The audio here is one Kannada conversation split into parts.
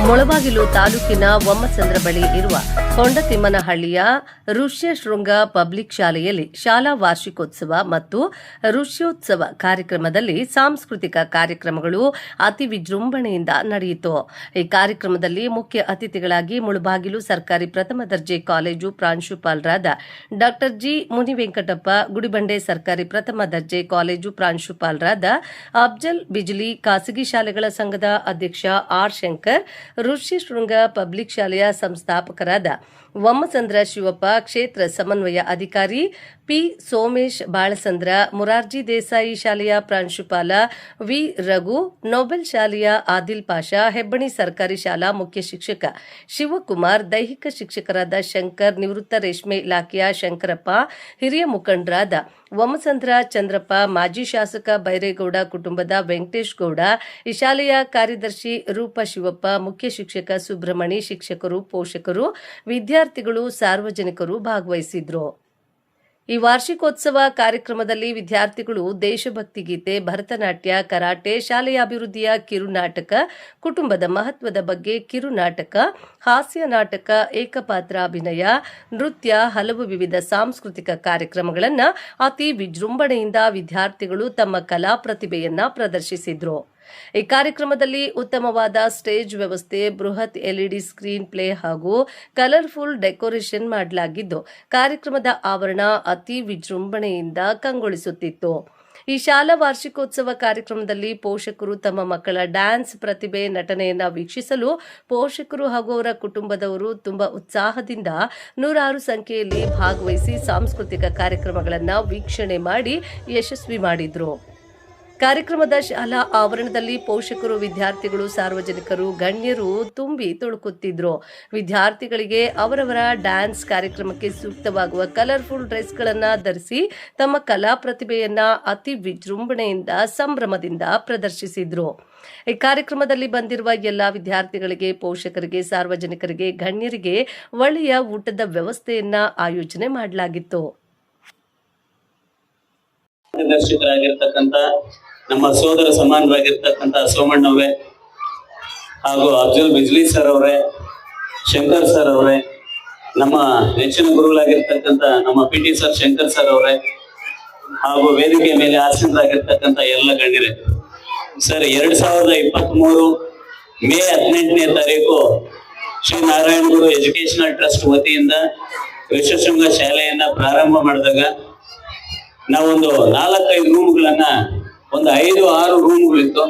ಮುಳಬಾಗಿಲು ತಾಲೂಕಿನ ಒಮ್ಮಸಂದ್ರ ಬಳಿ ಇರುವ ಕೊಂಡತಿಮ್ಮನಹಳ್ಳಿಯ ಋಷ್ಯಶೃಂಗ ಪಬ್ಲಿಕ್ ಶಾಲೆಯಲ್ಲಿ ಶಾಲಾ ವಾರ್ಷಿಕೋತ್ಸವ ಮತ್ತು ಋಷ್ಯೋತ್ಸವ ಕಾರ್ಯಕ್ರಮದಲ್ಲಿ ಸಾಂಸ್ಕೃತಿಕ ಕಾರ್ಯಕ್ರಮಗಳು ಅತಿ ವಿಜೃಂಭಣೆಯಿಂದ ನಡೆಯಿತು. ಈ ಕಾರ್ಯಕ್ರಮದಲ್ಲಿ ಮುಖ್ಯ ಅತಿಥಿಗಳಾಗಿ ಮುಳಬಾಗಿಲು ಸರ್ಕಾರಿ ಪ್ರಥಮ ದರ್ಜೆ ಕಾಲೇಜು ಪ್ರಾಂಶುಪಾಲರಾದ ಡಾ ಜಿ ಮುನಿವೆಂಕಟಪ್ಪ, ಗುಡಿಬಂಡೆ ಸರ್ಕಾರಿ ಪ್ರಥಮ ದರ್ಜೆ ಕಾಲೇಜು ಪ್ರಾಂಶುಪಾಲರಾದ ಅಫ್ಜಲ್ ಬಿಜ್ಲಿ, ಖಾಸಗಿ ಶಾಲೆಗಳ ಸಂಘದ ಅಧ್ಯಕ್ಷ ಆರ್ ಶಂಕರ್, ಋಷ್ಯಶೃಂಗ ಪಬ್ಲಿಕ್ ಶಾಲೆಯ ಸಂಸ್ಥಾಪಕರಾದ ಒಮ್ಮಸಂದ್ರ ಶಿವಪ್ಪ, ಕ್ಷೇತ್ರ ಸಮನ್ವಯ ಅಧಿಕಾರಿ ಪಿ ಸೋಮೇಶ್ ಬಾಳಸಂದ್ರ, ಮುರಾರ್ಜಿ ದೇಸಾಯಿ ಶಾಲೆಯ ಪ್ರಾಂಶುಪಾಲ ವಿ ರಘು, ನೊಬೆಲ್ ಶಾಲೆಯ ಆದಿಲ್ ಪಾಷಾ, ಹೆಬ್ಬಣಿ ಸರ್ಕಾರಿ ಶಾಲಾ ಮುಖ್ಯ ಶಿಕ್ಷಕ ಶಿವಕುಮಾರ್, ದೈಹಿಕ ಶಿಕ್ಷಕರಾದ ಶಂಕರ್, ನಿವೃತ್ತ ರೇಷ್ಮೆ ಇಲಾಖೆಯ ಶಂಕರಪ್ಪ, ಹಿರಿಯ ಮುಖಂಡರಾದ ಒಮ್ಮಸಂದ್ರ ಚಂದ್ರಪ್ಪ, ಮಾಜಿ ಶಾಸಕ ಬೈರೇಗೌಡ ಕುಟುಂಬದ ವೆಂಕಟೇಶ್ ಗೌಡ, ಈ ಶಾಲೆಯ ಕಾರ್ಯದರ್ಶಿ ರೂಪ ಶಿವಪ್ಪ, ಮುಖ್ಯ ಶಿಕ್ಷಕ ಸುಬ್ರಹ್ಮಣಿ, ಶಿಕ್ಷಕರು, ಪೋಷಕರು, ವಿದ್ಯಾರ್ಥಿಗಳು, ಸಾರ್ವಜನಿಕರು ಭಾಗವಹಿಸಿದ್ರು. ಈ ವಾರ್ಷಿಕೋತ್ಸವ ಕಾರ್ಯಕ್ರಮದಲ್ಲಿ ವಿದ್ಯಾರ್ಥಿಗಳು ದೇಶಭಕ್ತಿ ಗೀತೆ, ಭರತನಾಟ್ಯ, ಕರಾಟೆ, ಶಾಲೆಯ ಅಭಿವೃದ್ಧಿಯ ಕಿರುನಾಟಕ, ಕುಟುಂಬದ ಮಹತ್ವದ ಬಗ್ಗೆ ಕಿರುನಾಟಕ, ಹಾಸ್ಯ ನಾಟಕ, ಏಕಪಾತ್ರ ಅಭಿನಯ, ನೃತ್ಯ, ಹಲವು ವಿವಿಧ ಸಾಂಸ್ಕೃತಿಕ ಕಾರ್ಯಕ್ರಮಗಳನ್ನು ಅತಿ ವಿಜೃಂಭಣೆಯಿಂದ ವಿದ್ಯಾರ್ಥಿಗಳು ತಮ್ಮ ಕಲಾ ಪ್ರತಿಭೆಯನ್ನ ಪ್ರದರ್ಶಿಸಿದ್ರು. ಈ ಕಾರ್ಯಕ್ರಮದಲ್ಲಿ ಉತ್ತಮವಾದ ಸ್ಟೇಜ್ ವ್ಯವಸ್ಥೆ, ಬೃಹತ್ ಎಲ್ಇಡಿ ಸ್ಕ್ರೀನ್ ಪ್ಲೇ ಹಾಗೂ ಕಲರ್ಫುಲ್ ಡೆಕೋರೇಷನ್ ಮಾಡಲಾಗಿದ್ದು, ಕಾರ್ಯಕ್ರಮದ ಆವರಣ ಅತಿ ವಿಜೃಂಭಣೆಯಿಂದ ಕಂಗೊಳಿಸುತ್ತಿತ್ತು. ಈ ಶಾಲಾ ವಾರ್ಷಿಕೋತ್ಸವ ಕಾರ್ಯಕ್ರಮದಲ್ಲಿ ಪೋಷಕರು ತಮ್ಮ ಮಕ್ಕಳ ಡ್ಯಾನ್ಸ್ ಪ್ರತಿಭೆ, ನಟನೆಯನ್ನ ವೀಕ್ಷಿಸಲು ಪೋಷಕರು ಹಾಗೂ ಅವರ ಕುಟುಂಬದವರು ತುಂಬಾ ಉತ್ಸಾಹದಿಂದ ನೂರಾರು ಸಂಖ್ಯೆಯಲ್ಲಿ ಭಾಗವಹಿಸಿ ಸಾಂಸ್ಕೃತಿಕ ಕಾರ್ಯಕ್ರಮಗಳನ್ನು ವೀಕ್ಷಣೆ ಮಾಡಿ ಯಶಸ್ವಿ ಮಾಡಿದ್ರು. ಕಾರ್ಯಕ್ರಮದ ಶಾಲಾ ಆವರಣದಲ್ಲಿ ಪೋಷಕರು, ವಿದ್ಯಾರ್ಥಿಗಳು, ಸಾರ್ವಜನಿಕರು, ಗಣ್ಯರು ತುಂಬಿ ತುಳುಕುತ್ತಿದ್ರು. ವಿದ್ಯಾರ್ಥಿಗಳಿಗೆ ಅವರವರ ಡ್ಯಾನ್ಸ್ ಕಾರ್ಯಕ್ರಮಕ್ಕೆ ಸೂಕ್ತವಾಗುವ ಕಲರ್ಫುಲ್ ಡ್ರೆಸ್ಗಳನ್ನು ಧರಿಸಿ ತಮ್ಮ ಕಲಾ ಪ್ರತಿಭೆಯನ್ನ ಅತಿ ವಿಜೃಂಭಣೆಯಿಂದ, ಸಂಭ್ರಮದಿಂದ ಪ್ರದರ್ಶಿಸಿದ್ರು. ಈ ಕಾರ್ಯಕ್ರಮದಲ್ಲಿ ಬಂದಿರುವ ಎಲ್ಲಾ ವಿದ್ಯಾರ್ಥಿಗಳಿಗೆ, ಪೋಷಕರಿಗೆ, ಸಾರ್ವಜನಿಕರಿಗೆ, ಗಣ್ಯರಿಗೆ ಒಳ್ಳೆಯ ಊಟದ ವ್ಯವಸ್ಥೆಯನ್ನ ಆಯೋಜನೆ ಮಾಡಲಾಗಿತ್ತು. ನಮ್ಮ ಸೋದರ ಸಮಾನವಾಗಿರ್ತಕ್ಕಂಥ ಸೋಮಣ್ಣವರೇ ಹಾಗೂ ಅಫ್ಜಲ್ ಬಿಜ್ಲಿ ಸರ್ ಅವರೇ, ಶಂಕರ್ ಸರ್ ಅವರೇ, ನಮ್ಮ ನೆಚ್ಚಿನ ಗುರುಗಳಾಗಿರ್ತಕ್ಕಂಥ ನಮ್ಮ ಪಿಟಿ ಸರ್ ಶಂಕರ್ ಸರ್ ಅವರೇ, ಹಾಗೂ ವೇದಿಕೆ ಮೇಲೆ ಆಸೀನರಾಗಿರ್ತಕ್ಕಂಥ ಎಲ್ಲ ಗಣ್ಯರೇ. ಸರ್, 2023 ಮೇ 18ನೇ ತಾರೀಕು ಶ್ರೀ ನಾರಾಯಣ ಗುರು ಎಜುಕೇಶನಲ್ ಟ್ರಸ್ಟ್ ವತಿಯಿಂದ ಋಷ್ಯಶೃಂಗ ಶಾಲೆಯನ್ನ ಪ್ರಾರಂಭ ಮಾಡಿದಾಗ ನಾವೊಂದು 4-5 ರೂಮ್ಗಳನ್ನ, ಒಂದು 5-6 ರೂಮ್ಗಳಿತ್ತು.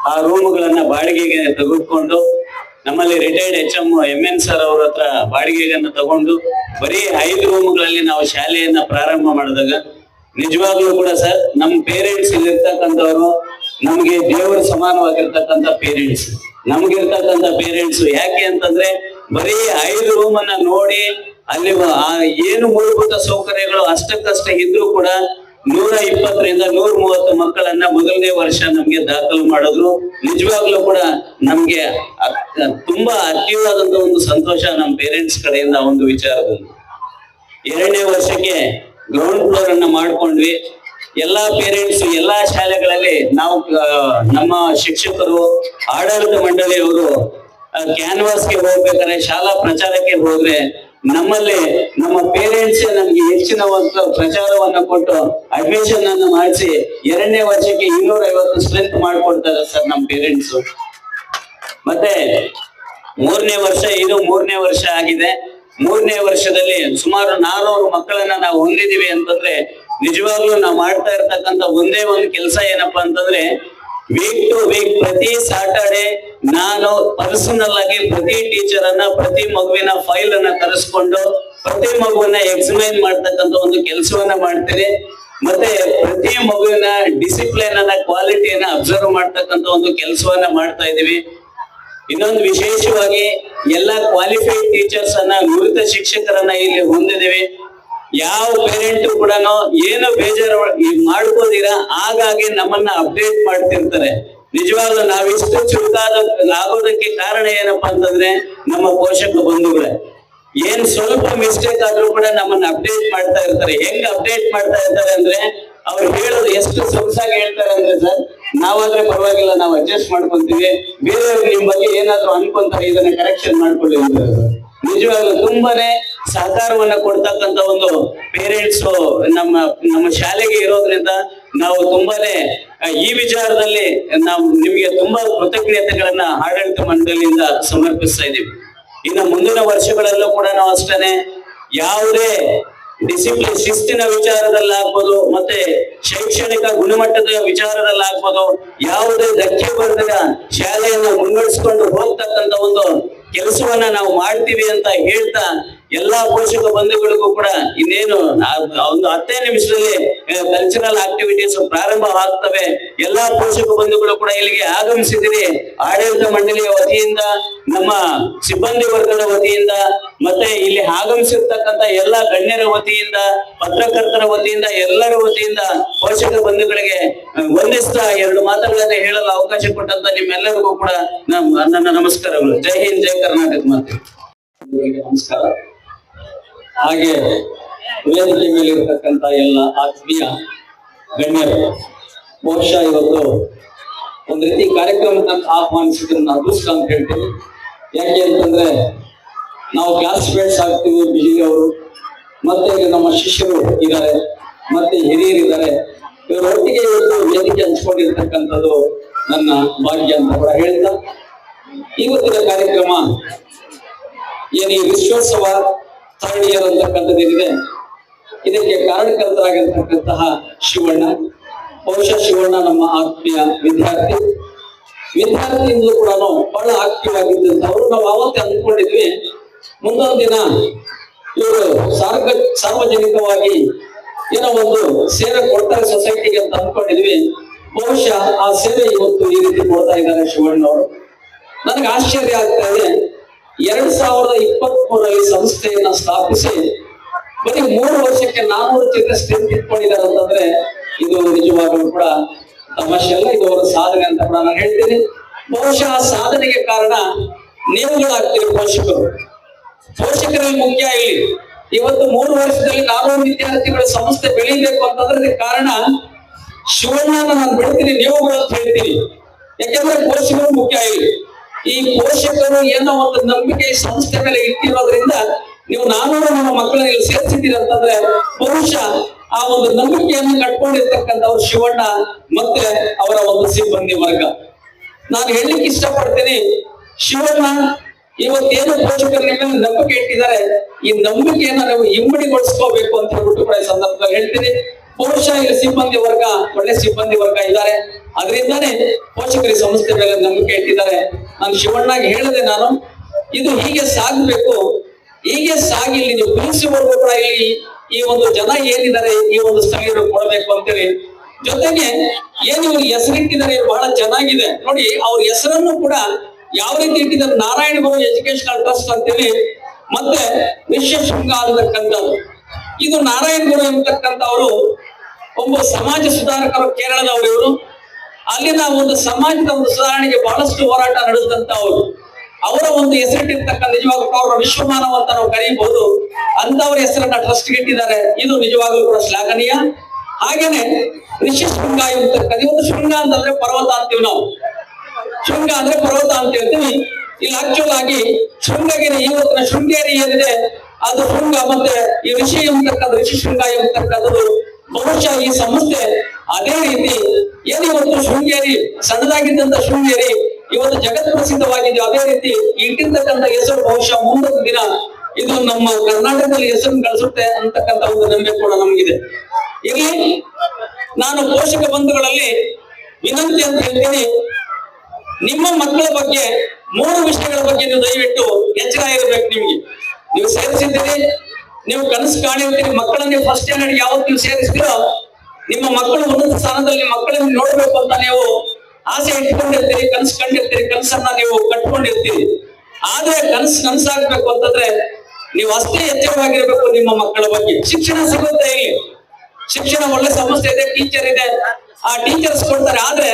ಆ ರೂಮ್ಗಳನ್ನ ಬಾಡಿಗೆಗೆ ತೆಗೆದುಕೊಂಡು ನಮ್ಮಲ್ಲಿ ರಿಟೈರ್ಡ್ MN ಸರ್ ಅವ್ರ ಹತ್ರ ಬಾಡಿಗೆಗನ್ನ ತಗೊಂಡು ಬರೀ 5 ರೂಮ್ಗಳಲ್ಲಿ ನಾವು ಶಾಲೆಯನ್ನ ಪ್ರಾರಂಭ ಮಾಡಿದಾಗ ನಿಜವಾಗ್ಲೂ ಕೂಡ ಸರ್, ನಮ್ಮ ಪೇರೆಂಟ್ಸ್ ಇಲ್ಲಿರ್ತಕ್ಕಂಥವ್ರು ನಮ್ಗೆ ದೇವರ ಸಮಾನವಾಗಿರ್ತಕ್ಕಂಥ ಪೇರೆಂಟ್ಸ್, ನಮ್ಗಿರ್ತಕ್ಕಂಥ ಪೇರೆಂಟ್ಸ್. ಯಾಕೆ ಅಂತಂದ್ರೆ ಬರೀ 5 ರೂಮನ್ನ ನೋಡಿ ಅಲ್ಲಿ ಏನು ಮೂಲಭೂತ ಸೌಕರ್ಯಗಳು ಅಷ್ಟಕ್ಕಷ್ಟ ಇದ್ರೂ ಕೂಡ 120ರಿಂದ 130 ಮಕ್ಕಳನ್ನ ಮೊದಲನೇ ವರ್ಷ ನಮ್ಗೆ ದಾಖಲು ಮಾಡಿದ್ರು. ನಿಜವಾಗ್ಲೂ ಕೂಡ ನಮ್ಗೆ ತುಂಬಾ ಅತೀವಾದಂತ ಒಂದು ಸಂತೋಷ ನಮ್ಮ ಪೇರೆಂಟ್ಸ್ ಕಡೆಯಿಂದ ಒಂದು ವಿಚಾರದಲ್ಲಿ. 2ನೇ ವರ್ಷಕ್ಕೆ ಗ್ರೌಂಡ್ ಫ್ಲೋರ್ ಅನ್ನ ಮಾಡ್ಕೊಂಡ್ವಿ. ಎಲ್ಲಾ ಪೇರೆಂಟ್ಸ್, ಎಲ್ಲಾ ಶಾಲೆಗಳಲ್ಲಿ ನಾವು ನಮ್ಮ ಶಿಕ್ಷಕರು, ಆಡಳಿತ ಮಂಡಳಿಯವರು ಕ್ಯಾನ್ವಾಸ್ಗೆ ಹೋಗ್ಬೇಕಾದ್ರೆ, ಶಾಲಾ ಪ್ರಚಾರಕ್ಕೆ ಹೋದ್ರೆ ನಮ್ಮಲ್ಲಿ ನಮ್ಮ ಪೇರೆಂಟ್ಸ್ ನಮ್ಗೆ ಹೆಚ್ಚಿನ ಒಂದು ಪ್ರಚಾರವನ್ನ ಕೊಟ್ಟು ಅಡ್ಮಿಷನ್ ಅನ್ನು ಮಾಡಿಸಿ 2ನೇ ವರ್ಷಕ್ಕೆ 250 ಸ್ಟ್ರೆಂತ್ ಮಾಡ್ಕೊಡ್ತಾರೆ ಸರ್ ನಮ್ಮ ಪೇರೆಂಟ್ಸ್. ಮತ್ತೆ 3ನೇ ವರ್ಷ, ಇದು 3ನೇ ವರ್ಷ ಆಗಿದೆ. 3ನೇ ವರ್ಷದಲ್ಲಿ ಸುಮಾರು 400 ಮಕ್ಕಳನ್ನ ನಾವು ಹೊಂದಿದೀವಿ ಅಂತಂದ್ರೆ ನಿಜವಾಗ್ಲೂ ನಾವು ಮಾಡ್ತಾ ಇರ್ತಕ್ಕಂಥ ಒಂದೇ ಒಂದು ಕೆಲಸ ಏನಪ್ಪಾ ಅಂತಂದ್ರೆ, ವೀಕ್ ಟು ವೀಕ್ ಪ್ರತಿ ಸ್ಯಾಟರ್ಡೆ ನಾನು ಪರ್ಸನಲ್ ಆಗಿ ಪ್ರತಿ ಟೀಚರ್ ಅನ್ನ, ಪ್ರತಿ ಮಗುವಿನ ಫೈಲ್ ಅನ್ನ ತರಿಸ್ಕೊಂಡು ಪ್ರತಿ ಮಗುವನ್ನ ಎಕ್ಸಾಮೈನ್ ಮಾಡ್ತಕ್ಕಂಥ ಒಂದು ಕೆಲಸವನ್ನ ಮಾಡ್ತೀನಿ. ಮತ್ತೆ ಪ್ರತಿ ಮಗುವಿನ ಡಿಸಿಪ್ಲಿನ್ ಅನ್ನ, ಕ್ವಾಲಿಟಿಯನ್ನ ಅಬ್ಸರ್ವ್ ಮಾಡ್ತಕ್ಕಂಥ ಒಂದು ಕೆಲಸವನ್ನ ಮಾಡ್ತಾ ಇದೀವಿ. ಇನ್ನೊಂದು ವಿಶೇಷವಾಗಿ ಎಲ್ಲ ಕ್ವಾಲಿಫೈಡ್ ಟೀಚರ್ಸ್ ಅನ್ನ, ನುರಿತ ಶಿಕ್ಷಕರನ್ನ ಇಲ್ಲಿ ಹೊಂದಿದೀವಿ. ಯಾವ ಪೇರೆಂಟ್ ಕೂಡ ಏನು ಬೇಜಾರು ಮಾಡ್ಕೋದಿರಾ ಹಾಗಾಗಿ ನಮ್ಮನ್ನ ಅಪ್ಡೇಟ್ ಮಾಡ್ತಿರ್ತಾರೆ. ನಿಜವಾಗ್ಲೂ ನಾವಿಷ್ಟು ಆಗೋದಕ್ಕೆ ಕಾರಣ ಏನಪ್ಪಾ ಅಂತಂದ್ರೆ ನಮ್ಮ ಪೋಷಕ ಬಂಧುಗಳೇ. ಏನ್ ಸ್ವಲ್ಪ ಮಿಸ್ಟೇಕ್ ಆದ್ರೂ ಕೂಡ ನಮ್ಮನ್ನ ಅಪ್ಡೇಟ್ ಮಾಡ್ತಾ ಇರ್ತಾರೆ. ಹೆಂಗ್ ಅಪ್ಡೇಟ್ ಮಾಡ್ತಾ ಇರ್ತಾರೆ ಅಂದ್ರೆ, ಅವ್ರು ಹೇಳೋದು ಎಷ್ಟು ಸೊಗಸಾಗಿ ಹೇಳ್ತಾರೆ ಅಂದ್ರೆ ಸರ್, ನಾವಾದ್ರೆ ಪರವಾಗಿಲ್ಲ, ನಾವು ಅಡ್ಜಸ್ಟ್ ಮಾಡ್ಕೊಂತೀವಿ, ಬೇರೆಯವ್ರು ನಿಮ್ ಬಗ್ಗೆ ಏನಾದ್ರು ಅನ್ಕೊಂತಾರೆ, ಇದನ್ನ ಕರೆಕ್ಷನ್ ಮಾಡ್ಕೊಳ್ಳಿ ಅಂತಾರೆ ಸರ್. ನಿಜವಾಗ್ಲೂ ತುಂಬಾನೇ ಸಹಕಾರವನ್ನ ಕೊಡ್ತಕ್ಕಂತ ಒಂದು ಪೇರೆಂಟ್ಸ್ ನಮ್ಮ ಶಾಲೆಗೆ ಇರೋದ್ರಿಂದ ನಾವು ತುಂಬಾನೇ ಈ ವಿಚಾರದಲ್ಲಿ ನಾವು ನಿಮಗೆ ತುಂಬಾ ಕೃತಜ್ಞತೆಗಳನ್ನ ಆಡಳಿತ ಮಂಡಳಿಯಿಂದ ಸಮರ್ಪಿಸ್ತಾ ಇದ್ದೀವಿ. ಇನ್ನು ಮುಂದಿನ ವರ್ಷಗಳಲ್ಲೂ ಕೂಡ ನಾವು ಅಷ್ಟೇನೆ ಯಾವುದೇ ಡಿಸಿಪ್ಲಿನ್ ಶಿಸ್ತಿನ ವಿಚಾರದಲ್ಲಾಗ್ಬೋದು, ಮತ್ತೆ ಶೈಕ್ಷಣಿಕ ಗುಣಮಟ್ಟದ ವಿಚಾರದಲ್ಲಾಗ್ಬೋದು, ಯಾವುದೇ ಧಕ್ಕೆ ಬರದ ಶಾಲೆಯನ್ನು ಮುನ್ನಡೆಸ್ಕೊಂಡು ಹೋಗ್ತಕ್ಕಂತ ಒಂದು ಕೆಲಸವನ್ನ ನಾವು ಮಾಡ್ತೀವಿ ಅಂತ ಹೇಳ್ತಾ, ಎಲ್ಲಾ ಪೋಷಕ ಬಂಧುಗಳಿಗೂ ಕೂಡ ಇನ್ನೇನು ಒಂದು 10 ನಿಮಿಷದಲ್ಲಿ ಕಲ್ಚರಲ್ ಆಕ್ಟಿವಿಟೀಸ್ ಪ್ರಾರಂಭ ಆಗ್ತವೆ. ಎಲ್ಲಾ ಪೋಷಕ ಬಂಧುಗಳು ಕೂಡ ಇಲ್ಲಿಗೆ ಆಗಮಿಸಿದಿರಿ. ಆಡಳಿತ ಮಂಡಳಿಯ ವತಿಯಿಂದ, ನಮ್ಮ ಸಿಬ್ಬಂದಿ ವರ್ಗದ ವತಿಯಿಂದ, ಮತ್ತೆ ಇಲ್ಲಿ ಆಗಮಿಸಿರ್ತಕ್ಕಂಥ ಎಲ್ಲಾ ಗಣ್ಯರ ವತಿಯಿಂದ, ಪತ್ರಕರ್ತರ ವತಿಯಿಂದ, ಎಲ್ಲರ ವತಿಯಿಂದ ಪೋಷಕ ಬಂಧುಗಳಿಗೆ ವಂದಿಸ್ತಾ 2 ಮಾತುಗಳನ್ನ ಹೇಳಲು ಅವಕಾಶ ಕೊಟ್ಟಂತ ನಿಮ್ಮೆಲ್ಲರಿಗೂ ಕೂಡ ನನ್ನ ನಮಸ್ಕಾರಗಳು. ಜೈ ಹಿಂದ್, ಜೈ ಕರ್ನಾಟಕ ಮಾತೆ. ನಮಸ್ಕಾರ. ಹಾಗೆ ವೇದಿಕೆ ಮೇಲೆ ಇರತಕ್ಕಂತ ಎಲ್ಲ ಆತ್ಮೀಯ ಗಣ್ಯರು, ಬಹುಶಃ ಇವತ್ತು ಒಂದ್ ರೀತಿ ಕಾರ್ಯಕ್ರಮಕ್ಕೆ ಆಹ್ವಾನಿಸಿದ್ರೆ ನಾನು ಅದೃಷ್ಟ ಅಂತ ಹೇಳ್ತೀನಿ. ಯಾಕೆ ಅಂತಂದ್ರೆ ನಾವು ಕ್ಲಾಸ್ಮೇಟ್ಸ್ ಆಗ್ತೀವಿ, ಬಿಜಿ ಅವರು, ಮತ್ತೆ ಇಲ್ಲಿ ನಮ್ಮ ಶಿಷ್ಯರು ಇದ್ದಾರೆ, ಮತ್ತೆ ಹಿರಿಯರು ಇದ್ದಾರೆ. ಇವರೊಟ್ಟಿಗೆ ಇವತ್ತು ವೇದಿಕೆ ಹಂಚ್ಕೊಂಡಿರ್ತಕ್ಕಂಥದ್ದು ನನ್ನ ಭಾಗ್ಯ ಅಂತ ಕೂಡ ಹೇಳ್ತಾ, ಇವತ್ತಿನ ಕಾರ್ಯಕ್ರಮ ಏನು ಈ ವಿಶ್ವೋತ್ಸವ ಥರ್ಡ್ ಇಯರ್ ಅಂತಕ್ಕಂಥದ್ದೇನಿದೆ, ಇದಕ್ಕೆ ಕಾರಣಕರ್ತರಾಗಿರ್ತಕ್ಕಂತಹ ಶಿವಣ್ಣ, ಬಹುಶಃ ಶಿವಣ್ಣ ನಮ್ಮ ಆತ್ಮೀಯ ವಿದ್ಯಾರ್ಥಿಯಿಂದಲೂ ಕೂಡ ಬಹಳ ಆಕ್ಟಿವ್ ಆಗಿದ್ದಂಥವ್ರು. ನಾವು ಅವತ್ತೇ ಅಂದ್ಕೊಂಡಿದ್ವಿ ಮುಂದೊಂದು ದಿನ ಇವರು ಸಾರ್ವಜನಿಕವಾಗಿ ಏನೋ ಒಂದು ಸೇವೆ ಕೊಡ್ತಾರೆ ಸೊಸೈಟಿಗೆ ಅಂತ ಅಂದ್ಕೊಂಡಿದ್ವಿ. ಬಹುಶಃ ಆ ಸೇವೆ ಇವತ್ತು ಈ ರೀತಿ ಕೊಡ್ತಾ ಇದ್ದಾರೆ ಶಿವಣ್ಣವರು. ನನಗೆ ಆಶ್ಚರ್ಯ ಆಗ್ತಾ ಇದೆ. 2023ರಲ್ಲಿ ಸಂಸ್ಥೆಯನ್ನ ಸ್ಥಾಪಿಸಿ ಬರೀ 3 ವರ್ಷಕ್ಕೆ 400 ಚಿತ್ರ ಸ್ಟ್ರೆಂತ್ ಇಟ್ಕೊಂಡಿದ್ದಾರೆ ಅಂತಂದ್ರೆ ಇದು ನಿಜವಾಗ್ಲೂ ಕೂಡ ತಮಾಷೆ ಅಲ್ಲ, ಇದು ಅವರ ಸಾಧನೆ ಅಂತ ಕೂಡ ನಾನು ಹೇಳ್ತೀನಿ. ಬಹುಶಃ ಆ ಸಾಧನೆಗೆ ಕಾರಣ ನೀವುಗಳಾಗ್ತೀರಿ ಪೋಷಕರಲ್ಲಿ ಮುಖ್ಯ. ಇಲ್ಲಿ ಇವತ್ತು 3 ವರ್ಷದಲ್ಲಿ 400 ವಿದ್ಯಾರ್ಥಿಗಳ ಸಂಸ್ಥೆ ಬೆಳೀಬೇಕು ಅಂತಂದ್ರೆ ಅದಕ್ಕೆ ಕಾರಣ ಶಿವಣ್ಣನ ನಾನು ಬಿಡ್ತೀನಿ, ನೀವುಗಳು ಅಂತ ಹೇಳ್ತೀನಿ. ಯಾಕೆಂದ್ರೆ ಪೋಷಕರು ಮುಖ್ಯ. ಇಲ್ಲಿ ಈ ಪೋಷಕರು ಏನೋ ಒಂದು ನಂಬಿಕೆ ಈ ಸಂಸ್ಥೆ ಮೇಲೆ ಇಟ್ಟಿರೋದ್ರಿಂದ ನೀವು 400 ನಮ್ಮ ಮಕ್ಕಳನ್ನ ಇಲ್ಲಿ ಸೇರಿಸಿದ್ದೀರಿ ಅಂತಂದ್ರೆ ಬಹುಶಃ ಆ ಒಂದು ನಂಬಿಕೆಯನ್ನು ಕಟ್ಕೊಂಡಿರ್ತಕ್ಕಂಥವ್ರು ಶಿವಣ್ಣ ಮತ್ತೆ ಅವರ ಒಂದು ಸಿಬ್ಬಂದಿ ವರ್ಗ. ನಾನು ಹೇಳಲಿಕ್ಕೆ ಇಷ್ಟಪಡ್ತೀನಿ, ಶಿವಣ್ಣ ಇವತ್ತೇನು ಪೋಷಕರ ಮೇಲೆ ನಂಬಿಕೆ ಇಟ್ಟಿದ್ದಾರೆ, ಈ ನಂಬಿಕೆಯನ್ನ ನಾವು ಇಮ್ಮಡಿಗೊಳಿಸ್ಕೋಬೇಕು ಅಂತ ಹೇಳ್ಬಿಟ್ಟು ಕೂಡ ಈ ಸಂದರ್ಭದಲ್ಲಿ ಹೇಳ್ತೀನಿ. ಬಹುಶಃ ಇಲ್ಲಿ ಸಿಬ್ಬಂದಿ ವರ್ಗ ಒಳ್ಳೆ ಸಿಬ್ಬಂದಿ ವರ್ಗ ಇದ್ದಾರೆ, ಅದರಿಂದಾನೇ ಪೋಷಕರ ಸಂಸ್ಥೆ ಮೇಲೆ ನಂಬಿಕೆ ಇಟ್ಟಿದ್ದಾರೆ. ನಾನು ಶಿವಣ್ಣಗೆ ಹೇಳಿದೆ, ನಾನು ಇದು ಹೀಗೆ ಸಾಗಬೇಕು, ಹೀಗೆ ಸಾಗಿ ಇಲ್ಲಿ ನೀವು ಪ್ರಿನ್ಸಿಪಲ್ಗೂ ಕೂಡ ಇಲ್ಲಿ ಈ ಒಂದು ಜನ ಏನಿದ್ದಾರೆ ಈ ಒಂದು ಸ್ಥಳೀಯರು ಕೊಡಬೇಕು ಅಂತೇಳಿ. ಜೊತೆಗೆ ಏನು ಇವ್ರು ಹೆಸರಿಟ್ಟಿದ್ದಾರೆ ಬಹಳ ಚೆನ್ನಾಗಿದೆ ನೋಡಿ. ಅವ್ರ ಹೆಸರನ್ನು ಕೂಡ ಯಾವ ರೀತಿ ಇಟ್ಟಿದ್ದಾರೆ, ನಾರಾಯಣ ಗುರು ಎಜುಕೇಶನಲ್ ಟ್ರಸ್ಟ್ ಅಂತೇಳಿ, ಮತ್ತೆ ವಿಶ್ವಶೃಂಗ ಅಂತಕ್ಕಂಥದ್ದು. ಇದು ನಾರಾಯಣ ಗುರು ಎಂಬತಕ್ಕಂಥವ್ರು ಒಬ್ಬ ಸಮಾಜ ಸುಧಾರಕರು, ಕೇರಳದವರು ಇವರು. ಅಲ್ಲಿನ ಒಂದು ಸಮಾಜದ ಒಂದು ಸುಧಾರಣೆಗೆ ಬಹಳಷ್ಟು ಹೋರಾಟ ನಡೆಸಿದಂತವ್ರು. ಅವರ ಒಂದು ಹೆಸರಿಟ್ಟಿರ್ತಕ್ಕಂಥ ನಿಜವಾಗ್ಲೂ ಅವರ ವಿಶ್ವಮಾನವ ಅಂತ ನಾವು ಕರೀಬಹುದು, ಅಂತವ್ರ ಹೆಸರನ್ನ ಟ್ರಸ್ಟ್ ಇಟ್ಟಿದ್ದಾರೆ. ಇದು ನಿಜವಾಗ್ಲೂ ಕೂಡ ಶ್ಲಾಘನೀಯ. ಹಾಗೇನೆ ಋಷಿಶೃಂಗ ಎಂಬತಕ್ಕಂಥ, ಒಂದು ಶೃಂಗ ಅಂತಂದ್ರೆ ಪರ್ವತ ಅಂತೀವಿ ನಾವು, ಶೃಂಗ ಅಂದ್ರೆ ಪರ್ವತ ಅಂತ ಹೇಳ್ತೀವಿ. ಇಲ್ಲಿ ಆಕ್ಚುಲ್ ಆಗಿ ಶೃಂಗಗಿರಿ, ಇವತ್ತಿನ ಶೃಂಗೇರಿ ಏನಿದೆ ಅದು ಶೃಂಗ, ಮತ್ತೆ ಈ ಋಷಿ ಎಂಬತಕ್ಕಂಥ ಋಷಿಶೃಂಗ ಎಂಬತಕ್ಕಂಥದ್ದು ಬಹುಶಃ ಈ ಸಂಸ್ಥೆ ಅದೇ ರೀತಿ ಏನು ಇವತ್ತು ಶೃಂಗೇರಿ ಸಣ್ಣದಾಗಿದ್ದಂತ ಶೃಂಗೇರಿ ಇವತ್ತು ಜಗತ್ ಪ್ರಸಿದ್ಧವಾಗಿದೆ. ಅದೇ ರೀತಿ ಇಟ್ಟಿರ್ತಕ್ಕಂಥ ಹೆಸರು ಬಹುಶಃ ಮುಂದಿನ ದಿನ ಇದು ನಮ್ಮ ಕರ್ನಾಟಕದಲ್ಲಿ ಹೆಸರನ್ನು ಗಳಿಸುತ್ತೆ ಅಂತಕ್ಕಂಥ ಒಂದು ನಂಬಿಕೆ ಕೂಡ ನಮಗಿದೆ. ಇಲ್ಲಿ ನಾನು ಪೋಷಕ ಬಂಧುಗಳಲ್ಲಿ ವಿನಂತಿ ಅಂತ ಹೇಳ್ತೀನಿ, ನಿಮ್ಮ ಮಕ್ಕಳ ಬಗ್ಗೆ 3 ವಿಷಯಗಳ ಬಗ್ಗೆ ನೀವು ದಯವಿಟ್ಟು ಎಚ್ಚರ ಇರಬೇಕು. ನೀವು ಸೇರಿಸಿದ್ದೀರಿ, ನೀವು ಕನಸು ಕಾಣಿರ್ತೀರಿ, ಮಕ್ಕಳನ್ನ ಫಸ್ಟ್ ಸ್ಟ್ಯಾಂಡರ್ಡ್ ಯಾವತ್ತು ನೀವು ಸೇರಿಸ್ತೀರೋ ನಿಮ್ಮ ಮಕ್ಕಳು ಉನ್ನತ ಸ್ಥಾನದಲ್ಲಿ ಮಕ್ಕಳನ್ನ ನೋಡ್ಬೇಕು ಅಂತ ನೀವು ಆಸೆ ಇಟ್ಕೊಂಡಿರ್ತೀರಿ, ಕನಸು ಕಂಡಿರ್ತೀರಿ, ಕನಸನ್ನ ನೀವು ಕಟ್ಕೊಂಡಿರ್ತೀರಿ. ಆದ್ರೆ ಕನಸಾಗ್ಬೇಕು ಅಂತಂದ್ರೆ ನೀವು ಅಷ್ಟೇ ಎಚ್ಚರವಾಗಿರ್ಬೇಕು ನಿಮ್ಮ ಮಕ್ಕಳ ಬಗ್ಗೆ. ಶಿಕ್ಷಣ ಸಿಗುತ್ತೆ, ಇಲ್ಲಿ ಶಿಕ್ಷಣ ಒಳ್ಳೆ ಸಂಸ್ಥೆ ಇದೆ, ಟೀಚರ್ ಇದೆ, ಆ ಟೀಚರ್ಸ್ ಕೊಡ್ತಾರೆ. ಆದ್ರೆ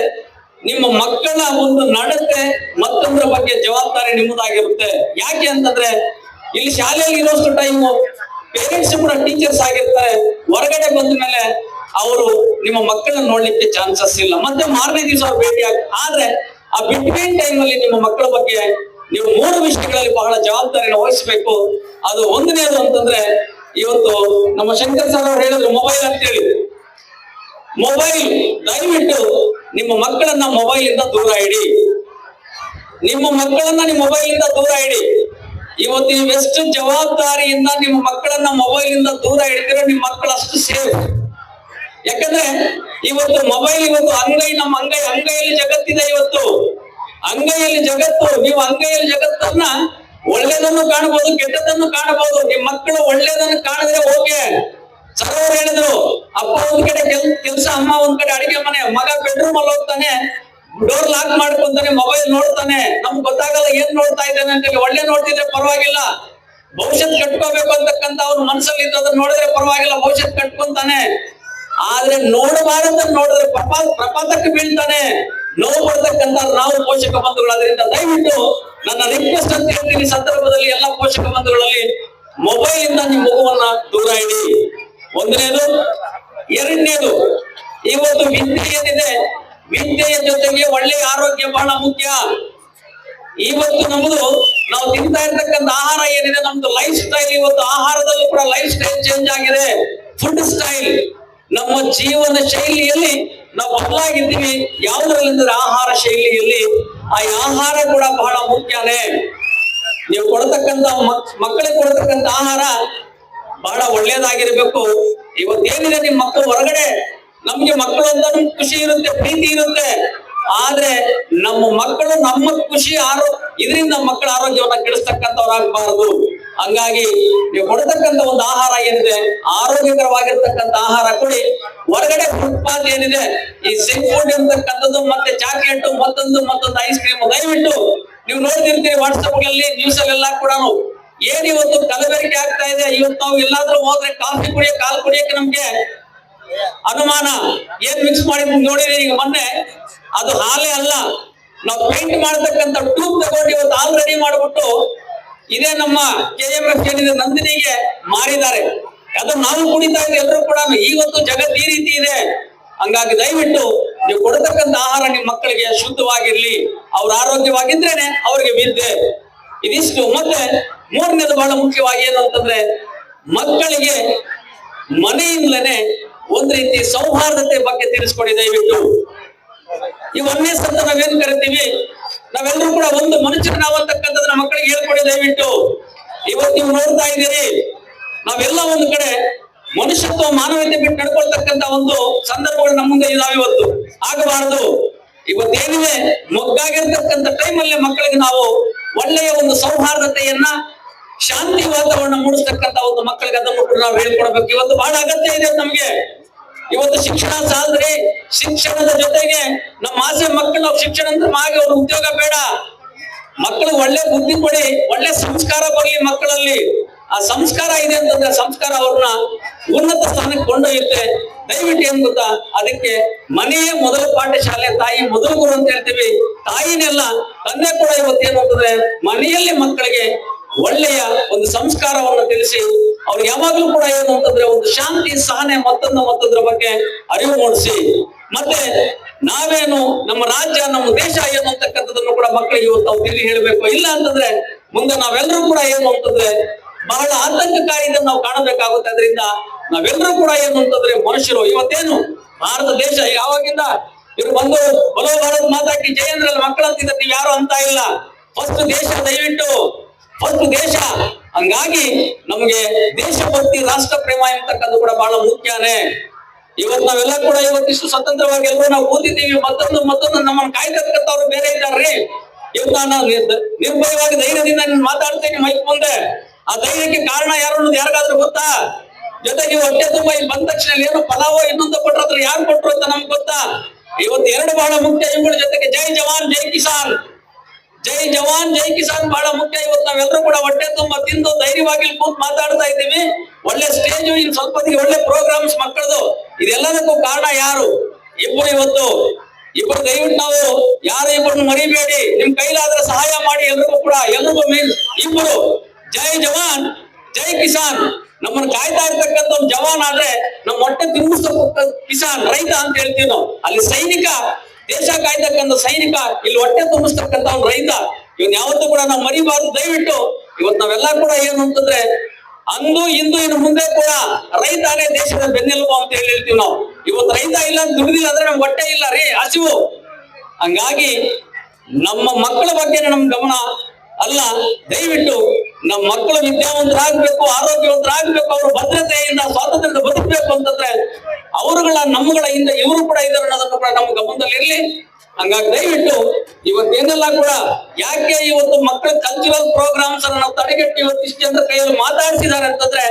ನಿಮ್ಮ ಮಕ್ಕಳ ಒಂದು ನಡತೆ ಮತ್ತೊಂದರ ಬಗ್ಗೆ ಜವಾಬ್ದಾರಿ ನಿಮ್ಮದಾಗಿರುತ್ತೆ. ಯಾಕೆ ಅಂತಂದ್ರೆ ಇಲ್ಲಿ ಶಾಲೆಯಲ್ಲಿ ಇರೋಷ್ಟು ಟೈಮು ಪೇರೆಂಟ್ಸ್ ಕೂಡ ಟೀಚರ್ಸ್ ಆಗಿರ್ತಾರೆ. ಹೊರಗಡೆ ಬಂದ ಮೇಲೆ ಅವರು ನಿಮ್ಮ ಮಕ್ಕಳನ್ನ ನೋಡ್ಲಿಕ್ಕೆ ಚಾನ್ಸಸ್ ಇಲ್ಲ. ಮತ್ತೆ ಮಾರನೇ ದಿವಸ ಅವ್ರು ಭೇಟಿ ಆದ್ರೆ ಆ ಬಿಟ್ವೀನ್ ಟೈಮ್ ಅಲ್ಲಿ ನಿಮ್ಮ ಮಕ್ಕಳ ಬಗ್ಗೆ ನೀವು 3 ವಿಷಯಗಳಲ್ಲಿ ಬಹಳ ಜವಾಬ್ದಾರಿಯನ್ನು ವಹಿಸಬೇಕು. ಅದು ಒಂದನೇದು ಅಂತಂದ್ರೆ, ಇವತ್ತು ನಮ್ಮ ಶಂಕರ್ ಸರ್ ಅವರು ಹೇಳಿದ್ರು ಮೊಬೈಲ್ ಅಂತ ಹೇಳಿ. ಮೊಬೈಲ್ ದಯವಿಟ್ಟು ನಿಮ್ಮ ಮಕ್ಕಳನ್ನ ಮೊಬೈಲ್ ಇಂದ ದೂರ ಇಡಿ. ನಿಮ್ಮ ಮಕ್ಕಳನ್ನ ನಿಮ್ಮ ಮೊಬೈಲ್ ಇಂದ ದೂರ ಇಡಿ. ಇವತ್ತು ನೀವು ಎಷ್ಟು ಜವಾಬ್ದಾರಿಯಿಂದ ನಿಮ್ಮ ಮಕ್ಕಳನ್ನ ಮೊಬೈಲ್ ಇಂದ ದೂರ ಇಡ್ತೀರೋ ನಿಮ್ಮ ಮಕ್ಕಳು ಅಷ್ಟು ಸೇಫ್. ಯಾಕಂದ್ರೆ ಇವತ್ತು ಮೊಬೈಲ್ ಇವತ್ತು ನಮ್ಮ ಅಂಗೈಯಲ್ಲಿ ಜಗತ್ತಿದೆ. ಇವತ್ತು ಅಂಗೈಯಲ್ಲಿ ಜಗತ್ತು. ನೀವು ಅಂಗೈಯಲ್ಲಿ ಜಗತ್ತನ್ನ ಒಳ್ಳೆದನ್ನು ಕಾಣಬಹುದು, ಕೆಟ್ಟದನ್ನು ಕಾಣಬಹುದು. ನಿಮ್ ಮಕ್ಕಳು ಒಳ್ಳೆದನ್ನು ಕಾಣಿದ್ರೆ ಓಕೆ. ಸರ್ ಹೇಳಿದ್ರು, ಅಪ್ಪ ಒಂದ್ ಕಡೆ ಕೆಲ್ಸ, ಅಮ್ಮ ಒಂದ್ ಕಡೆ ಅಡಿಗೆ ಮನೆ, ಮಗ ಬೆಡ್ರೂಮ್ ಅಲ್ಲಿ ಹೋಗ್ತಾನೆ, ಡೋರ್ ಲಾಕ್ ಮಾಡ್ಕೊಂತಾನೆ, ಮೊಬೈಲ್ ನೋಡ್ತಾನೆ, ನಮ್ಗೆ ಗೊತ್ತಾಗಲ್ಲ ಏನ್ ನೋಡ್ತಾ ಇದ್ದಾನೆ ಅಂತ. ಒಳ್ಳೆ ನೋಡ್ತಿದ್ರೆ ಪರವಾಗಿಲ್ಲ, ಭವಿಷ್ಯತ್ ಕಟ್ಕೋಬೇಕು ಅಂತಕ್ಕಂತ ಅವ್ನ ಮನಸ್ಸಲ್ಲಿ ಇದ್ದು ಅದನ್ನ ನೋಡಿದ್ರೆ ಪರವಾಗಿಲ್ಲ, ಭವಿಷ್ಯತ್ ಕಟ್ಕೊಂತಾನೆ. ಆದ್ರೆ ನೋಡಬಾರದನ್ನ ನೋಡಿದ್ರೆ ಪ್ರಪಾತಕ್ಕೆ ಬೀಳ್ತಾನೆ. ನೋವು ಬರ್ತಕ್ಕಂತ ನಾವು ಪೋಷಕ ಬಂಧುಗಳು. ಅದರಿಂದ ದಯವಿಟ್ಟು ನನ್ನ ರಿಕ್ವೆಸ್ಟ್ ಅಂತ ಹೇಳ್ತೀನಿ ಸಂದರ್ಭದಲ್ಲಿ ಎಲ್ಲ ಪೋಷಕ ಬಂಧುಗಳಲ್ಲಿ, ಮೊಬೈಲ್ ಇಂದ ನಿಮ್ಮ ಮಗುವನ್ನ ದೂರ ಇಡಿ. ಒಂದನೇದು. ಎರಡನೇದು, ಇವತ್ತು ವಿದ್ಯೆ ಏನಿದೆ, ವಿದ್ಯೆಯ ಜೊತೆಗೆ ಒಳ್ಳೆಯ ಆರೋಗ್ಯ ಬಹಳ ಮುಖ್ಯ. ಇವತ್ತು ನಮ್ದು ನಾವು ತಿಂತಾ ಇರ್ತಕ್ಕಂಥ ಆಹಾರ ಏನಿದೆ, ನಮ್ದು ಲೈಫ್ ಸ್ಟೈಲ್, ಇವತ್ತು ಆಹಾರದಲ್ಲೂ ಕೂಡ ಲೈಫ್ ಸ್ಟೈಲ್ ಚೇಂಜ್ ಆಗಿದೆ. ಫುಡ್ ಸ್ಟೈಲ್, ನಮ್ಮ ಜೀವನ ಶೈಲಿಯಲ್ಲಿ ನಾವು ಬದಲಾಗಿದ್ದೀವಿ. ಯಾವುದ್ರಲ್ಲಿ ಅಂದ್ರೆ ಆಹಾರ ಶೈಲಿಯಲ್ಲಿ. ಆ ಆಹಾರ ಕೂಡ ಬಹಳ ಮುಖ್ಯನೇ. ನೀವು ಕೊಡತಕ್ಕಂತ ಮಕ್ಕಳಿಗೆ ಕೊಡತಕ್ಕಂತ ಆಹಾರ ಬಹಳ ಒಳ್ಳೇದಾಗಿರ್ಬೇಕು. ಇವತ್ತೇನಿದೆ ನಿಮ್ ಮಕ್ಕಳು ಹೊರಗಡೆ, ನಮ್ಗೆ ಮಕ್ಕಳು ಅಂತ ಖುಷಿ ಇರುತ್ತೆ, ಪ್ರೀತಿ ಇರುತ್ತೆ. ಆದ್ರೆ ನಮ್ಮ ಮಕ್ಕಳು ನಮ್ಮ ಖುಷಿ ಇದರಿಂದ ಮಕ್ಕಳ ಆರೋಗ್ಯವನ್ನ ಕೆಡಿಸ್ತಕ್ಕಂಥವ್ರಾಗಬಾರದು. ಹಂಗಾಗಿ ನೀವು ಕೊಡತಕ್ಕಂತ ಒಂದು ಆಹಾರ ಏನಿದೆ, ಆರೋಗ್ಯಕರವಾಗಿರ್ತಕ್ಕಂಥ ಆಹಾರ ಕೊಡಿ. ಹೊರಗಡೆ ಫುಟ್ಪಾತ್ ಏನಿದೆ, ಈ ಸಿಂಕ್ ಫುಡ್ ಇರ್ತಕ್ಕಂಥದ್ದು, ಮತ್ತೆ ಚಾಕ್ಲೇಟ್, ಮತ್ತೊಂದು ಐಸ್ ಕ್ರೀಮ್, ದಯವಿಟ್ಟು ನೀವು ನೋಡ್ತಿರ್ತೀರಿ ವಾಟ್ಸಪ್ ಗಳಲ್ಲಿ, ನ್ಯೂಸ್ ಅಲ್ಲೆಲ್ಲ ಕೂಡ ಏನ್ ಇವತ್ತು ಕಲಬೆರಕೆ ಆಗ್ತಾ ಇದೆ. ಇವತ್ತು ನಾವು ಎಲ್ಲಾದ್ರೂ ಹೋದ್ರೆ ಕಾಫಿ ಹಾಲು ಕುಡಿಯಕ್ಕೆ ನಮ್ಗೆ ಅನುಮಾನ, ಏನ್ ಮಿಕ್ಸ್ ಮಾಡಿ ನೋಡಿದ್ರೆ. ಈಗ ಮೊನ್ನೆ ಅದು ಹಾಲೇ ಅಲ್ಲ, ನಾವು ಪೇಂಟ್ ಮಾಡತಕ್ಕಂತ ಟ್ಯೂಬ್ ತಗೊಂಡು ಇವತ್ತು ಹಾಲು ರೆಡಿ ಮಾಡ್ಬಿಟ್ಟು ಇದೇ ನಮ್ಮ KMF ಏನಿದೆ ನಂದಿನಿಗೆ ಮಾರಿದ್ದಾರೆ. ಅದನ್ನ ನಾವು ಕುಡಿತಾ ಇದ್ರೆ ಎಲ್ಲರೂ ಕೂಡ. ಇವತ್ತು ಜಗತ್ತು ಈ ರೀತಿ ಇದೆ. ಹಂಗಾಗಿ ದಯವಿಟ್ಟು ನೀವು ಕೊಡತಕ್ಕಂತ ಆಹಾರ ನಿಮ್ಮ ಮಕ್ಕಳಿಗೆ ಶುದ್ಧವಾಗಿರ್ಲಿ. ಅವ್ರ ಆರೋಗ್ಯವಾಗಿದ್ರೇನೆ ಅವ್ರಿಗೆ ವಿದ್ಯೆ. ಇದಿಷ್ಟು. ಮತ್ತೆ ಮೂರನೇದು ಬಹಳ ಮುಖ್ಯವಾಗಿ ಏನು ಅಂತಂದ್ರೆ, ಮಕ್ಕಳಿಗೆ ಮನೆಯಿಂದಲೇ ಒಂದ್ ರೀತಿ ಸೌಹಾರ್ದತೆ ಬಗ್ಗೆ ತಿಳಿಸ್ಕೊಡಿ ದಯವಿಟ್ಟು. ಈ ಒಂದೇ ಸತ್ತ ನಾವೇನ್ ಕರಿತೀವಿ, ನಾವೆಲ್ಲರೂ ಕೂಡ ಒಂದು ಮನುಷ್ಯರು ನಾವು ಅಂತಕ್ಕಂಥದ್ದನ್ನ ಮಕ್ಕಳಿಗೆ ಹೇಳ್ಕೊಡಿ ದಯವಿಟ್ಟು. ಇವತ್ತು ನೀವು ನೋಡ್ತಾ ಇದ್ದೀರಿ, ನಾವೆಲ್ಲ ಒಂದು ಕಡೆ ಮನುಷ್ಯತ್ವ, ಮಾನವೀಯತೆ ಬಿಟ್ಟು ನಡ್ಕೊಳ್ತಕ್ಕಂತ ಒಂದು ಸಂದರ್ಭಗಳು ನಮ್ಮ ಮುಂದೆ ಇದಾವೆ. ಇವತ್ತು ಆಗಬಾರದು. ಇವತ್ತೇನಿದೆ, ಮೊಗ್ಗಾಗಿರ್ತಕ್ಕಂಥ ಟೈಮಲ್ಲಿ ಮಕ್ಕಳಿಗೆ ನಾವು ಒಳ್ಳೆಯ ಒಂದು ಸೌಹಾರ್ದತೆಯನ್ನ, ಶಾಂತಿ ವಾತಾವರಣ ಮೂಡಿಸ್ತಕ್ಕಂಥ ಒಂದು ಮಕ್ಕಳಿಗೆ ಅದನ್ನು ಕೂಡ ನಾವು ಹೇಳ್ಕೊಡ್ಬೇಕು. ಇವತ್ತು ಬಹಳ ಅಗತ್ಯ ಇದೆ ನಮ್ಗೆ. ಇವತ್ತು ಶಿಕ್ಷಣ ಸಾಲದ್ರಿ, ಶಿಕ್ಷಣದ ಜೊತೆಗೆ ನಮ್ಮ ಆಸೆ ಮಕ್ಕಳು ಶಿಕ್ಷಣ ಅಂತ ಆಗಿ ಅವ್ರ ಉದ್ಯೋಗ ಬೇಡ. ಮಕ್ಕಳು ಒಳ್ಳೆ ಬುದ್ಧಿ ಕೊಡಿ, ಒಳ್ಳೆ ಸಂಸ್ಕಾರ ಬರಲಿ ಮಕ್ಕಳಲ್ಲಿ. ಆ ಸಂಸ್ಕಾರ ಇದೆ ಅಂತಂದ್ರೆ ಸಂಸ್ಕಾರ ಅವ್ರನ್ನ ಉನ್ನತ ಸ್ಥಾನಕ್ಕೆ ಕೊಂಡೊಯ್ಯುತ್ತೆ. ದಯವಿಟ್ಟು ಏನ್ ಗೊತ್ತಾ, ಅದಕ್ಕೆ ಮನೆಯೇ ಮೊದಲ ಪಾಠಶಾಲೆ, ತಾಯಿ ಮೊದಲ ಗುರು ಅಂತ ಹೇಳ್ತೀವಿ. ತಾಯಿನೆಲ್ಲ ತಂದೆ ಕೂಡ ಇವತ್ತೇನು ಅಂತಂದ್ರೆ ಮನೆಯಲ್ಲಿ ಮಕ್ಕಳಿಗೆ ಒಳ್ಳೆಯ ಒಂದು ಸಂಸ್ಕಾರವನ್ನು ತಿಳಿಸಿ, ಅವ್ರು ಯಾವಾಗ್ಲೂ ಕೂಡ ಏನು ಅಂತಂದ್ರೆ ಒಂದು ಶಾಂತಿ, ಸಹನೆ, ಮತ್ತೊಂದ್ರ ಬಗ್ಗೆ ಅರಿವು ಮೂಡಿಸಿ. ಮತ್ತೆ ನಾವೇನು, ನಮ್ಮ ರಾಜ್ಯ, ನಮ್ಮ ದೇಶ ಏನು ಅಂತಕ್ಕಂಥದ್ದನ್ನು ಕೂಡ ಮಕ್ಕಳಿಗೆ ಇವತ್ತು ನಾವು ತಿಳಿ ಹೇಳ್ಬೇಕು. ಇಲ್ಲ ಅಂತಂದ್ರೆ ಮುಂದೆ ನಾವೆಲ್ಲರೂ ಕೂಡ ಏನು ಅಂತಂದ್ರೆ ಬಹಳ ಆತಂಕಕಾರಿ ಇದನ್ನು ನಾವು ಕಾಣಬೇಕಾಗುತ್ತೆ. ಅದರಿಂದ ನಾವೆಲ್ಲರೂ ಕೂಡ ಏನು ಅಂತಂದ್ರೆ ಮನುಷ್ಯರು. ಇವತ್ತೇನು ಭಾರತ ದೇಶ ಯಾವಾಗಿಂದ ಇವ್ರು ಬಂದು ಬಲೋ ಭಾರತ್ ಮಾತಾಡಿ ಜಯೇಂದ್ರಲ್ಲಿ ಮಕ್ಕಳಂತಿದ್ರೆ ನೀವು ಯಾರು ಅಂತ ಇಲ್ಲ. ಫಸ್ಟ್ ದೇಶ, ದಯವಿಟ್ಟು ಫಸ್ಟ್ ದೇಶ. ಹಂಗಾಗಿ ನಮ್ಗೆ ದೇಶಭಕ್ತಿ, ರಾಷ್ಟ್ರ ಪ್ರೇಮ ಎಂಬತಕ್ಕದ್ದು ಕೂಡ ಬಹಳ ಮುಖ್ಯನೇ. ಇವತ್ತು ನಾವೆಲ್ಲ ಕೂಡ ಇವತ್ತಿಷ್ಟು ಸ್ವತಂತ್ರವಾಗಿ ಎಲ್ಲರೂ ನಾವು ಕೂತಿದ್ದೀವಿ. ಮತ್ತೊಂದು ನಮ್ಮನ್ನು ಕಾಯ್ತಕ್ಕಂಥವ್ರು ಬೇರೆ ಇದ್ದಾರ್ರಿ. ಇವತ್ತು ನಾನು ನಿರ್ಭಯವಾಗಿ ಧೈರ್ಯದಿಂದ ಮಾತಾಡ್ತೇನೆ ಮೈಕ್ ಮುಂದೆ. ಆ ಧೈರ್ಯಕ್ಕೆ ಕಾರಣ ಯಾರು ಅನ್ನೋದು ಯಾರಿಗಾದ್ರೂ ಗೊತ್ತಾ? ಜೊತೆಗೆ ಹೊಟ್ಟೆ ತುಂಬ ಇಲ್ಲಿ ಬಂದ ತಕ್ಷಣ ಏನು ಪಲಾವೋ ಇನ್ನೊಂದು ಕೊಟ್ಟರು, ಯಾರು ಕೊಟ್ರು ಅಂತ ನಮ್ಗೆ ಗೊತ್ತಾ? ಇವತ್ತು ಎರಡು ಬಹಳ ಮುಖ್ಯ. ಇವುಗಳ ಜೊತೆಗೆ ಜೈ ಜವಾನ್ ಜೈ ಕಿಸಾನ್, ಜೈ ಜವಾನ್ ಜೈ ಕಿಸಾನ್ ಬಹಳ ಮುಖ್ಯ. ಇವತ್ತು ನಾವೆಲ್ಲರೂ ಕೂಡ ಹೊಟ್ಟೆ ತುಂಬಾ ತಿಂದು ಧೈರ್ಯವಾಗಿ ಕೂತ್ ಮಾತಾಡ್ತಾ ಇದ್ದೀವಿ. ಒಳ್ಳೆ ಸ್ಟೇಜ್, ಇನ್ ಸ್ವಲ್ಪ ಒಳ್ಳೆ ಪ್ರೋಗ್ರಾಮ್ಸ್ ಮಕ್ಕಳದು. ಇದೆಲ್ಲದಕ್ಕೂ ಕಾರಣ ಯಾರು? ಇಬ್ಬರು. ಇವತ್ತು ಇಬ್ಬರು. ದಯವಿಟ್ಟು ನಾವು ಯಾರು ಇಬ್ಬರನ್ನು ಮರಿಬೇಡಿ. ನಿಮ್ ಕೈಲಾದ್ರೆ ಸಹಾಯ ಮಾಡಿ ಎಲ್ರಿಗೂ ಕೂಡ. ಎಲ್ರಿಗೂ ಇಬ್ಬರು. ಜೈ ಜವಾನ್ ಜೈ ಕಿಸಾನ್. ನಮ್ಮನ್ನು ಕಾಯ್ತಾ ಇರ್ತಕ್ಕಂಥ ಒಂದು ಜವಾನ್ ಆದ್ರೆ ನಮ್ಮ ಹೊಟ್ಟೆ ತುಂಬಿಸ್ತಕ್ಕ ಕಿಸಾನ್ ರೈತ ಅಂತ ಹೇಳ್ತೀವಿ ನಾವು. ಅಲ್ಲಿ ಸೈನಿಕ, ದೇಶ ಕಾಯ್ತಕ್ಕಂಥ ಸೈನಿಕ, ಇಲ್ಲಿ ಹೊಟ್ಟೆ ತುಂಬಿಸ್ತಕ್ಕಂಥ ಒಂದು ರೈತ. ಇವನ್ ಯಾವತ್ತೂ ಕೂಡ ನಾವು ಮರಿಬಾರ್ದು. ದಯವಿಟ್ಟು ಇವತ್ತು ನಾವೆಲ್ಲ ಕೂಡ ಏನು ಅಂತಂದ್ರೆ ಅಂದು ಇಂದು ಇನ್ನು ಮುಂದೆ ಕೂಡ ರೈತನೇ ದೇಶದ ಬೆನ್ನೆಲುಬು ಅಂತ ಹೇಳ್ತೀವಿ ನಾವು. ಇವತ್ತು ರೈತ ಇಲ್ಲ ಅಂತ ದುಡಿದಿಲ್ಲ ಅಂದ್ರೆ ನಮ್ಗೆ ಹೊಟ್ಟೆ ಇಲ್ಲ ರೀ, ಹಸಿವು. ಹಂಗಾಗಿ ನಮ್ಮ ಮಕ್ಕಳ ಬಗ್ಗೆ ನಮ್ ಗಮನ ಅಲ್ಲ. ದಯವಿಟ್ಟು ನಮ್ಮ ಮಕ್ಕಳು ವಿದ್ಯಾವಂತರಾಗ್ಬೇಕು, ಆರೋಗ್ಯವಂತರಾಗ್ಬೇಕು, ಅವರು ಭದ್ರತೆಯಿಂದ ಸ್ವಾತಂತ್ರ್ಯದ ಬದುಕಬೇಕು ಅಂತಂದ್ರೆ ಅವರುಗಳ ನಮ್ಮಗಳ ಹಿಂದೆ ಇವರು ಕೂಡ ಇದ್ದಾರೆ ಅನ್ನೋದನ್ನು ಕೂಡ ನಮ್ಮ ಗಮನದಲ್ಲಿ ಇರ್ಲಿ. ಹಂಗಾಗಿ ದಯವಿಟ್ಟು ಇವತ್ತೇನೆಲ್ಲ ಕೂಡ ಯಾಕೆ ಇವತ್ತು ಮಕ್ಕಳ ಕಲ್ಚರಲ್ ಪ್ರೋಗ್ರಾಮ್ಸ್ ಅನ್ನ ನಾವು ತಡೆಗಟ್ಟಿ ಇವತ್ತು ಇಷ್ಟು ಜನರ ಕೈಯಲ್ಲಿ ಮಾತಾಡಿಸಿದ್ದಾರೆ ಅಂತಂದ್ರೆ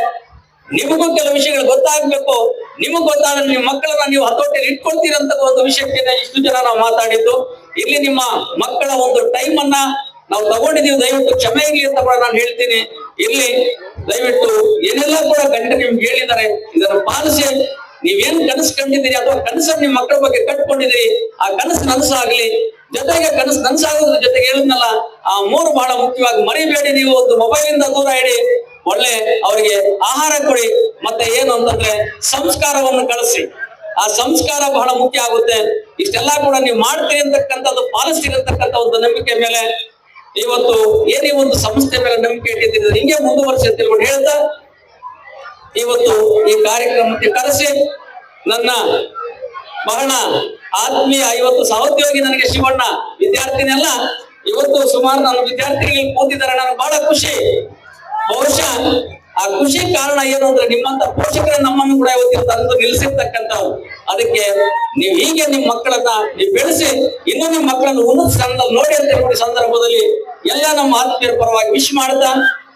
ನಿಮಗೂ ಕೆಲವು ವಿಷಯಗಳು ಗೊತ್ತಾಗ್ಬೇಕು. ನಿಮಗ್ ಗೊತ್ತಾದ್ರೆ ನಿಮ್ಮ ಮಕ್ಕಳನ್ನ ನೀವು ಹತೋಟಿಯಲ್ಲಿ ಇಟ್ಕೊಳ್ತೀರಂತ ಒಂದು ವಿಷಯಕ್ಕೆ ಇಷ್ಟು ಜನ ನಾವು ಮಾತಾಡಿದ್ದು. ಇಲ್ಲಿ ನಿಮ್ಮ ಮಕ್ಕಳ ಒಂದು ಟೈಮ್ ಅನ್ನ ನಾವು ತಗೊಂಡಿದ್ದೀವಿ, ದಯವಿಟ್ಟು ಕ್ಷಮೆ ಇರ್ಲಿ ಅಂತ ಕೂಡ ನಾನು ಹೇಳ್ತೀನಿ. ಇಲ್ಲಿ ದಯವಿಟ್ಟು ಏನೆಲ್ಲ ಕೂಡ ಗಂಟೆ ನಿಮ್ಗೆ ಹೇಳಿದ್ದಾರೆ, ಇದನ್ನು ಪಾಲಿಸಿ. ನೀವೇನ್ ಕನಸು ಕಂಡಿದ್ದೀರಿ ಅಥವಾ ಕನಸನ್ನು ನಿಮ್ಮ ಮಕ್ಕಳ ಬಗ್ಗೆ ಕಟ್ಕೊಂಡಿದ್ದೀರಿ, ಆ ಕನಸು ನನಸಾಗ್ಲಿ. ಜೊತೆಗೆ ಕನಸು ನನಸಾಗೋದ್ರ ಜೊತೆಗೆ ಹೇಳಿದ್ನಲ್ಲ, ಆ ಮೂರು ಬಹಳ ಮುಖ್ಯವಾಗಿ ಮರಿಬೇಡಿ. ನೀವು ಒಂದು ಮೊಬೈಲ್ ಇಂದ ದೂರ ಇಡಿ, ಒಳ್ಳೆ ಅವರಿಗೆ ಆಹಾರ ಕೊಡಿ, ಮತ್ತೆ ಏನು ಅಂತಂದ್ರೆ ಸಂಸ್ಕಾರವನ್ನು ಕಳಿಸಿ. ಆ ಸಂಸ್ಕಾರ ಬಹಳ ಮುಖ್ಯ ಆಗುತ್ತೆ. ಇಷ್ಟೆಲ್ಲ ಕೂಡ ನೀವು ಮಾಡ್ತೀರಿ ಅಂತಕ್ಕಂಥದ್ದು, ಪಾಲಿಸ್ತೀರಿ ಅಂತಕ್ಕಂಥ ಒಂದು ನಂಬಿಕೆ ಮೇಲೆ ಇವತ್ತು ಏನೇ ಒಂದು ಸಂಸ್ಥೆ ಮೇಲೆ ನಂಬಿಕೆ ಇಟ್ಟಿದ್ದೀರಿ, ಹಿಂಗೆ ಮುಂದುವರಿಸಿ ಅಂತ ತಿಳ್ಕೊಂಡು ಹೇಳ್ತಾ ಇವತ್ತು ಈ ಕಾರ್ಯಕ್ರಮಕ್ಕೆ ಕರೆಸಿ ನನ್ನ ಬಹಳ ಆತ್ಮೀಯ ಇವತ್ತು ಸಹೋದ್ಯೋಗಿ ನನಗೆ ಶಿವಣ್ಣ ವಿದ್ಯಾರ್ಥಿನೆಲ್ಲ ಇವತ್ತು ಸುಮಾರು ನನ್ನ ವಿದ್ಯಾರ್ಥಿಗಳಿಗೆ ಕೂತಿದ್ದಾರೆ. ನನಗೆ ಬಹಳ ಖುಷಿ. ಬಹುಶಃ ಆ ಖುಷಿ ಕಾರಣ ಏನು ಅಂದ್ರೆ ನಿಮ್ಮಂತ ಪೋಷಕರೇ ನಮ್ಮನ್ನು ಕೂಡ ಇವತ್ತು ತಂದು ನಿಲ್ಲಿಸಿರ್ತಕ್ಕಂಥವ್ರು. ಅದಕ್ಕೆ ನೀವು ಹೀಗೆ ನಿಮ್ಮ ಮಕ್ಕಳನ್ನ ನೀವು ಬೆಳೆಸಿ, ಇನ್ನೂ ನಿಮ್ಮ ಮಕ್ಕಳನ್ನು ಉನ್ನತ ಸ್ಥಾನದಲ್ಲಿ ನೋಡಿ ಅಂತ ಹೇಳಿ ಸಂದರ್ಭದಲ್ಲಿ ಎಲ್ಲ ನಮ್ಮ ಆತ್ಮೀಯರ ಪರವಾಗಿ ವಿಶ್ ಮಾಡ್ತಾ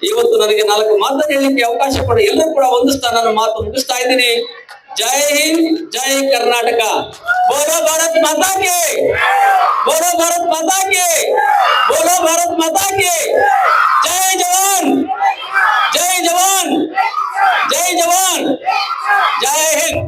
ಇವತ್ತು ನನಗೆ 4 ಮಾತನ್ನು ಹೇಳಲಿಕ್ಕೆ ಅವಕಾಶ ಕೊಡಿ. ಎಲ್ಲರೂ ಕೂಡ ಒಂದಿಸ್ತಾ ನಾನು ಮಾತು ಮುಗಿಸ್ತಾ ಇದ್ದೀನಿ. ಜೈ ಹಿಂದ್, ಜೈ ಕರ್ನಾಟಕ. ಬೋಲೋ ಭಾರತ್ ಮಾತಾ ಕಿ, ಬೋಲೋ ಭಾರತ್ ಮಾತಾ ಕಿ, ಬೋಲೋ ಭಾರತ್ ಮಾತಾ ಕಿ. ಜೈ ಜವಾನ್, ಜೈ ಜವಾನ್, ಜೈ ಜವಾನ್, ಜೈ ಹಿಂದ್.